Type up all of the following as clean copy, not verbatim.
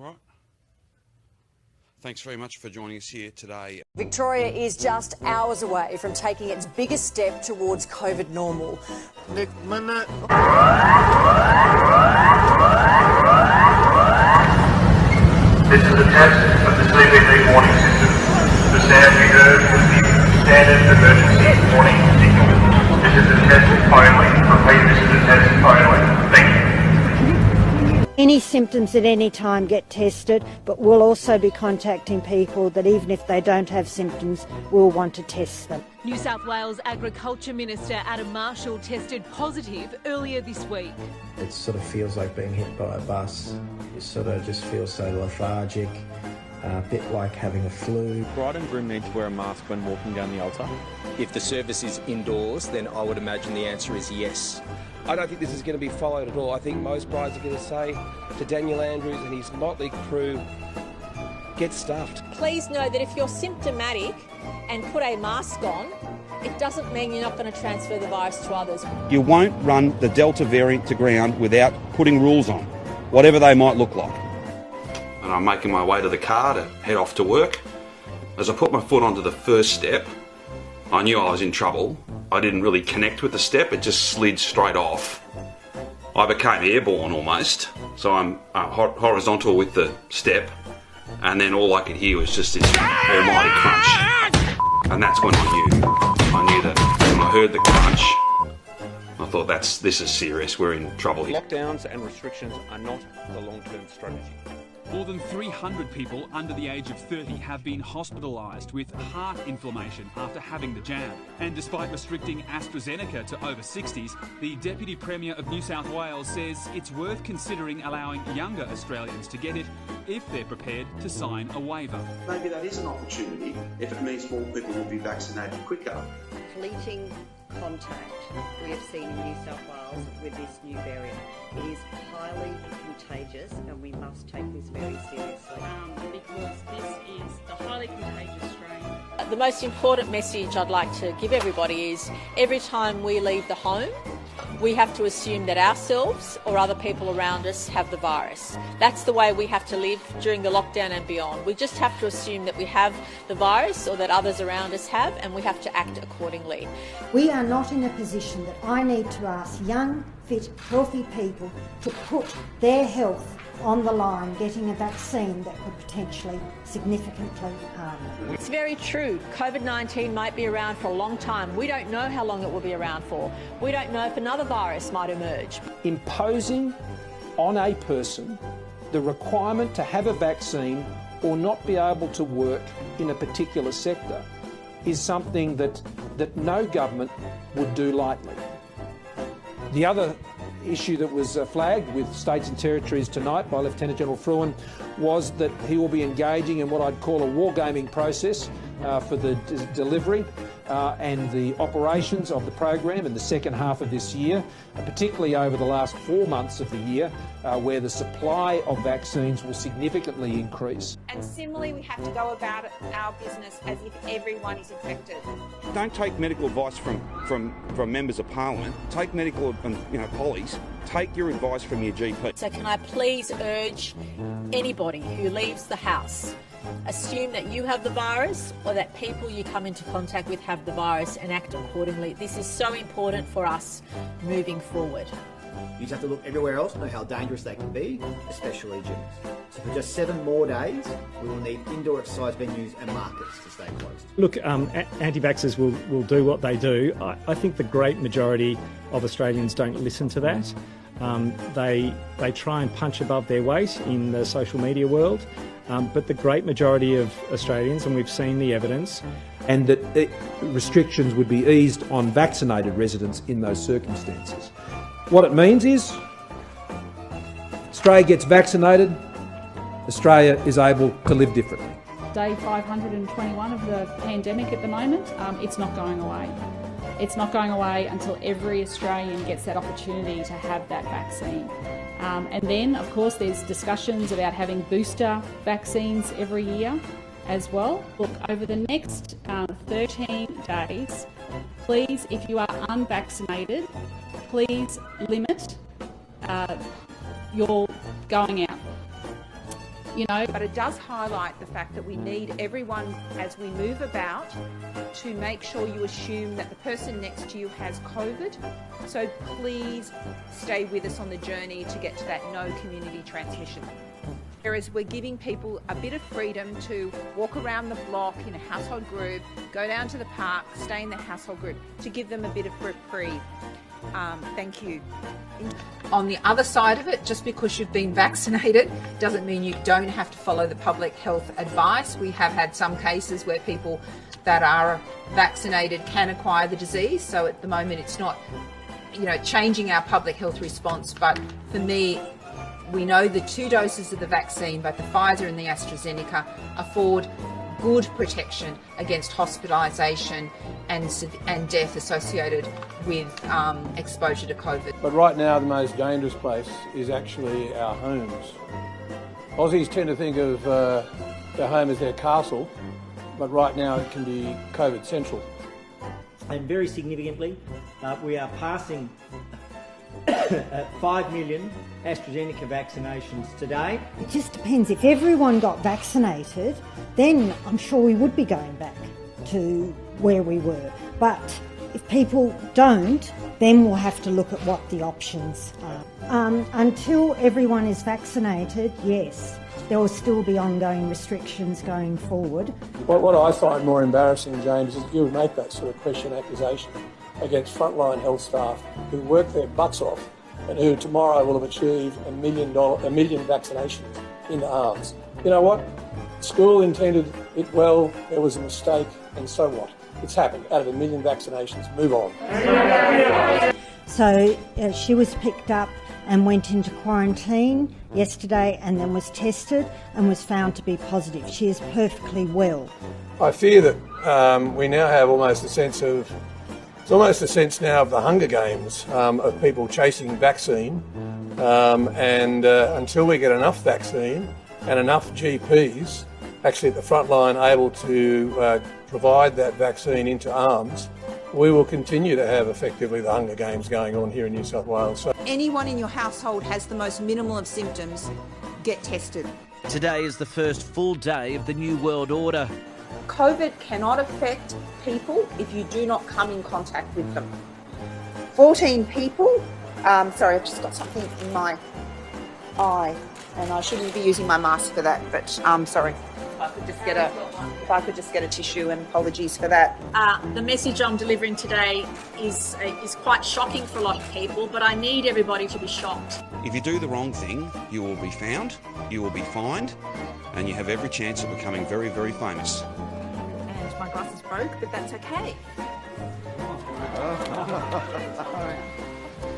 right. Thanks very much for joining us here today. Victoria is just hours away from taking its biggest step towards COVID normal. Next minute. This is a test of the CBD warning system. The sound you heard was the standard emergency warning signal. This is a test only. Repeat, this is a test only. Thank you. Any symptoms at any time get tested, but we'll also be contacting people that even if they don't have symptoms, we'll want to test them. New South Wales Agriculture Minister Adam Marshall tested positive earlier this week. It sort of feels like being hit by a bus. You sort of just feel so lethargic, a bit like having a flu. Bride and groom need to wear a mask when walking down the altar. If the service is indoors, then I would imagine the answer is yes. I don't think this is going to be followed at all. I think most brides are going to say to Daniel Andrews and his motley crew, get stuffed. Please know that if you're symptomatic and put a mask on, it doesn't mean you're not going to transfer the virus to others. You won't run the Delta variant to ground without putting rules on, whatever they might look like. And I'm making my way to the car to head off to work. As I put my foot onto the first step, I knew I was in trouble. I didn't really connect with the step, it just slid straight off. I became airborne almost, so I'm horizontal with the step, and then all I could hear was just this almighty crunch. And that's when I knew that when I heard the crunch, I thought this is serious, we're in trouble here. Lockdowns and restrictions are not the long-term strategy. More than 300 people under the age of 30 have been hospitalised with heart inflammation after having the jab. And despite restricting AstraZeneca to over 60s, the Deputy Premier of New South Wales says it's worth considering allowing younger Australians to get it if they're prepared to sign a waiver. Maybe that is an opportunity if it means more people will be vaccinated quicker. Fleeting contact we have seen in New South Wales with this new variant. It is highly contagious and we must take this very seriously. Because this is the highly contagious strain. The most important message I'd like to give everybody is every time we leave the home, we have to assume that ourselves or other people around us have the virus. That's the way we have to live during the lockdown and beyond. We just have to assume that we have the virus or that others around us have, and we have to act accordingly. We are not in a position that I need to ask young, fit, healthy people to put their health on the line getting a vaccine that could potentially significantly harm them. It's very true. COVID-19 might be around for a long time. We don't know how long it will be around for. We don't know if another virus might emerge. Imposing on a person the requirement to have a vaccine or not be able to work in a particular sector is something that no government would do lightly. The other issue that was flagged with states and territories tonight by Lieutenant General Fruin was that he will be engaging in what I'd call a wargaming process for the delivery and the operations of the program in the second half of this year, particularly over the last 4 months of the year, where the supply of vaccines will significantly increase. And similarly, we have to go about our business as if everyone is infected. Don't take medical advice from members of parliament. Take medical, pollies. Take your advice from your GP. So can I please urge anybody who leaves the house, assume that you have the virus or that people you come into contact with have the virus and act accordingly. This is so important for us moving forward. You just have to look everywhere else, know how dangerous they can be, especially gyms. So for just 7 more days, we will need indoor exercise venues and markets to stay closed. Look, anti-vaxxers will do what they do. I think the great majority of Australians don't listen to that. They try and punch above their weight in the social media world. But the great majority of Australians, and we've seen the evidence, and that restrictions would be eased on vaccinated residents in those circumstances. What it means is Australia gets vaccinated, Australia is able to live differently. Day 521 of the pandemic at the moment, it's not going away. It's not going away until every Australian gets that opportunity to have that vaccine. And then, of course, there's discussions about having booster vaccines every year as well. Look, over the next 13 days, please, if you are unvaccinated, please limit your going out. you know. But it does highlight the fact that we need everyone, as we move about, to make sure you assume that the person next to you has COVID. So please stay with us on the journey to get to that no community transmission. Whereas we're giving people a bit of freedom to walk around the block in a household group, go down to the park, stay in the household group, to give them a bit of reprieve. Thank you. On the other side of it, just because you've been vaccinated doesn't mean you don't have to follow the public health advice. We have had some cases where people that are vaccinated can acquire the disease. So at the moment it's not, changing our public health response. But for me, we know the 2 doses of the vaccine, both the Pfizer and the AstraZeneca, afford good protection against hospitalisation and death associated with exposure to COVID. But right now the most dangerous place is actually our homes. Aussies tend to think of their home as their castle, but right now it can be COVID central. And very significantly, we are passing 5 million AstraZeneca vaccinations today. It just depends. If everyone got vaccinated, then I'm sure we would be going back to where we were. But if people don't, then we'll have to look at what the options are. Until everyone is vaccinated, yes, there will still be ongoing restrictions going forward. What I find more embarrassing, James, is you would make that sort of question accusation against frontline health staff who work their butts off and who tomorrow will have achieved a million vaccinations in arms. You know what? School intended it well, there was a mistake, and so what? It's happened. Out of 1 million vaccinations, move on. So she was picked up and went into quarantine yesterday and then was tested and was found to be positive. She is perfectly well. I fear that we now have almost a sense of now of the Hunger Games, of people chasing vaccine, and until we get enough vaccine and enough GPs actually at the front line able to provide that vaccine into arms, we will continue to have effectively the Hunger Games going on here in New South Wales. So Anyone in your household has the most minimal of symptoms, get tested. Today is the first full day of the New World Order. COVID cannot affect people if you do not come in contact with them. 14 people, sorry, I've just got something in my eye and I shouldn't be using my mask for that, but sorry. If I could just get a tissue, and apologies for that. The message I'm delivering today is quite shocking for a lot of people, but I need everybody to be shocked. If you do the wrong thing, you will be found, you will be fined, and you have every chance of becoming very, very famous. And my glasses broke, but that's okay.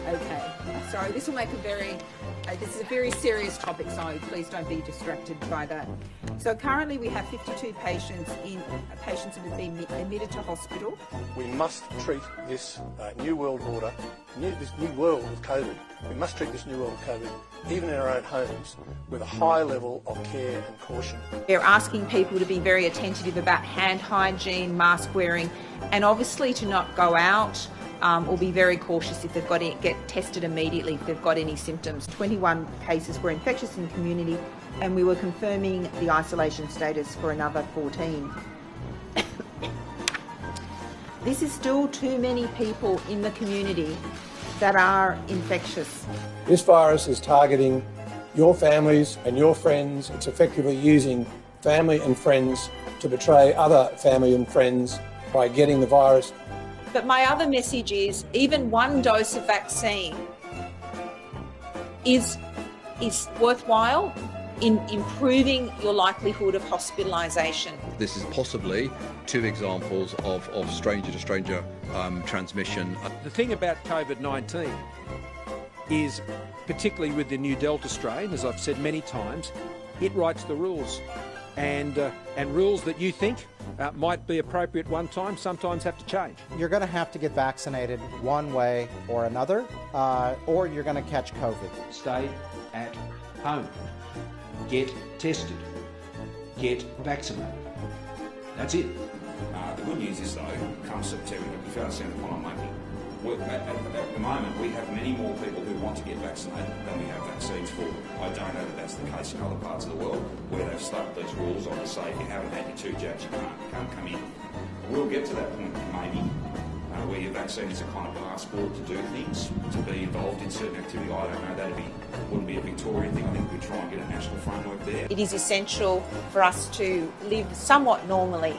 Okay, sorry, this will make a very... this is a very serious topic, so please don't be distracted by that. So currently we have 52 patients that have been admitted to hospital. we must treat this new world order, this new world of COVID, we must treat this new world of COVID, even in our own homes, with a high level of care and caution. They're asking people to be very attentive about hand hygiene, mask wearing, and obviously to not go out or be very cautious if they've got to get tested immediately if they've got any symptoms. 21 cases were infectious in the community, and we were confirming the isolation status for another 14. This is still too many people in the community that are infectious. This virus is targeting your families and your friends. It's effectively using family and friends to betray other family and friends by getting the virus. But my other message is, even one dose of vaccine is worthwhile in improving your likelihood of hospitalisation. This is possibly 2 examples of stranger-to-stranger transmission. The thing about COVID-19 is, particularly with the new Delta strain, as I've said many times, it writes the rules. And rules that you think might be appropriate one time sometimes have to change. You're going to have to get vaccinated one way or another, or you're going to catch COVID. Stay at home. Get tested. Get vaccinated. That's it. The good news is, though, come September, if you understand the point I'm making, At the moment, we have many more people who want to get vaccinated than we have vaccines for. I don't know that that's the case in other parts of the world where they've slapped these rules on to say if you haven't had your 2 jabs, you can't come in. We'll get to that point, maybe, where your vaccine is a kind of passport to do things, to be involved in certain activity. I don't know, wouldn't be a Victorian thing. I think we try and get a national framework there. It is essential for us to live somewhat normally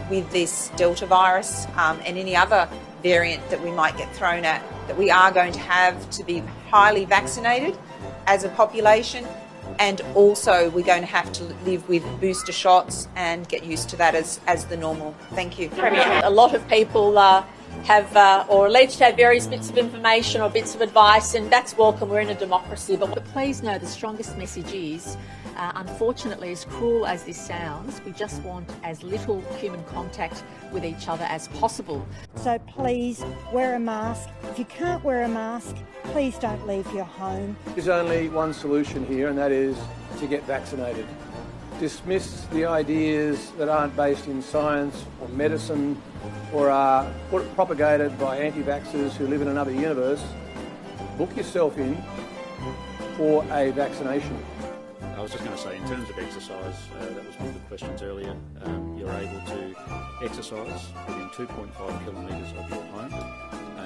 with this Delta virus and any other variant that we might get thrown at, that we are going to have to be highly vaccinated as a population, and also we're going to have to live with booster shots and get used to that as the normal. Thank you. A lot of people have or alleged to have various bits of information or bits of advice, and that's welcome. We're in a democracy. But please know the strongest message is, unfortunately, as cruel as this sounds, we just want as little human contact with each other as possible. So please wear a mask. If you can't wear a mask, please don't leave your home. There's only one solution here, and that is to get vaccinated. Dismiss the ideas that aren't based in science or medicine or are propagated by anti-vaxxers who live in another universe. Book yourself in for a vaccination. I was just going to say, in terms of exercise, that was one of the questions earlier. You're able to exercise within 2.5 kilometres of your home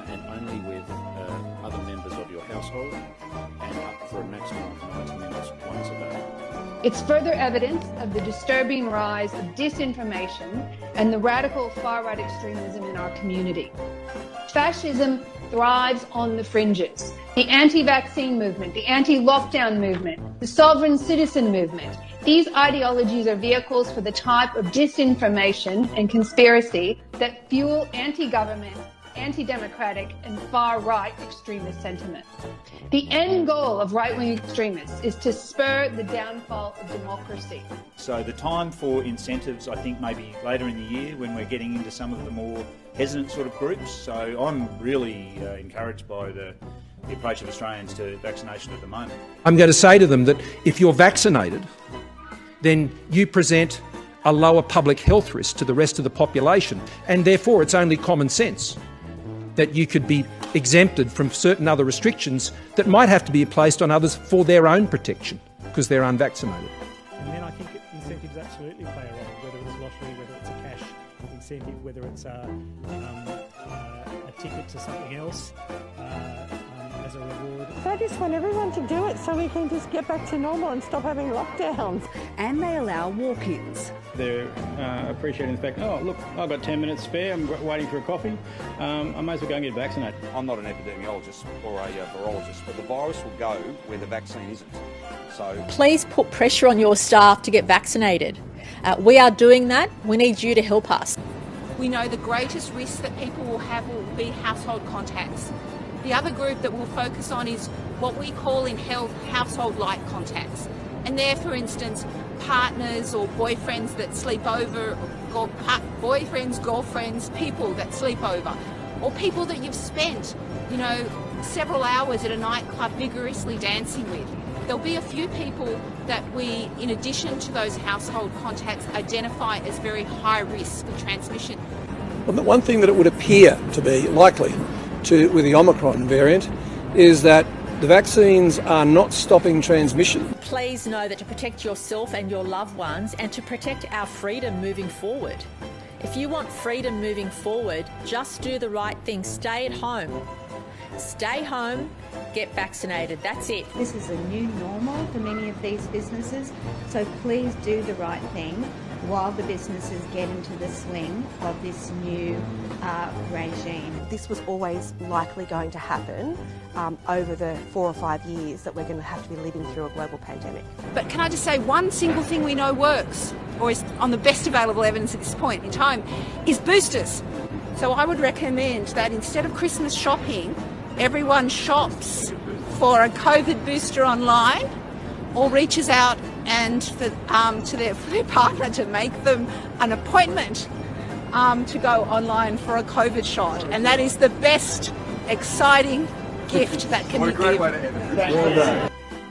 and only with other members of your household, and up for a maximum of 90 minutes once a day. It's further evidence of the disturbing rise of disinformation and the radical far-right extremism in our community. Fascism thrives on the fringes. The anti-vaccine movement, the anti-lockdown movement, the sovereign citizen movement. These ideologies are vehicles for the type of disinformation and conspiracy that fuel anti-government, anti-democratic and far-right extremist sentiment. The end goal of right-wing extremists is to spur the downfall of democracy. So the time for incentives, I think, maybe later in the year when we're getting into some of the more hesitant sort of groups. So I'm really encouraged by the approach of Australians to vaccination at the moment. I'm going to say to them that if you're vaccinated, then you present a lower public health risk to the rest of the population, and therefore it's only common sense that you could be exempted from certain other restrictions that might have to be placed on others for their own protection because they're unvaccinated. And then I think incentives absolutely play a role, whether it's lottery, whether it's a cash incentive, whether it's a ticket to something else as a reward. So I just want everyone to do it so we can just get back to normal and stop having lockdowns. And they allow walk-ins. They're appreciating the fact, oh, look, I've got 10 minutes spare, I'm waiting for a coffee, I may as well go and get vaccinated. I'm not an epidemiologist or a virologist, but the virus will go where the vaccine isn't. So Please put pressure on your staff to get vaccinated. We are doing that. We need you to help us. We know the greatest risk that people will have will be household contacts. The other group that we'll focus on is what we call in health household-like contacts. And they're, for instance, partners or boyfriends that sleep over, or boyfriends, girlfriends, people that sleep over, or people that you've spent, several hours at a nightclub vigorously dancing with. There'll be a few people that we, in addition to those household contacts, identify as very high risk of transmission. Well, the one thing that it would appear to be likely with the Omicron variant is that the vaccines are not stopping transmission. Please know that to protect yourself and your loved ones and to protect our freedom moving forward. If you want freedom moving forward, just do the right thing. Stay at home. Stay home, get vaccinated. That's it. This is a new normal for many of these businesses, so please do the right thing while the businesses get into the swing of this new regime. This was always likely going to happen over the 4 or 5 years that we're going to have to be living through a global pandemic. But can I just say, one single thing we know works, or is on the best available evidence at this point in time, is boosters. So I would recommend that instead of Christmas shopping, everyone shops for a COVID booster online or reaches out and to their partner to make them an appointment to go online for a COVID shot. And that is the best, exciting gift that can be given. Well done.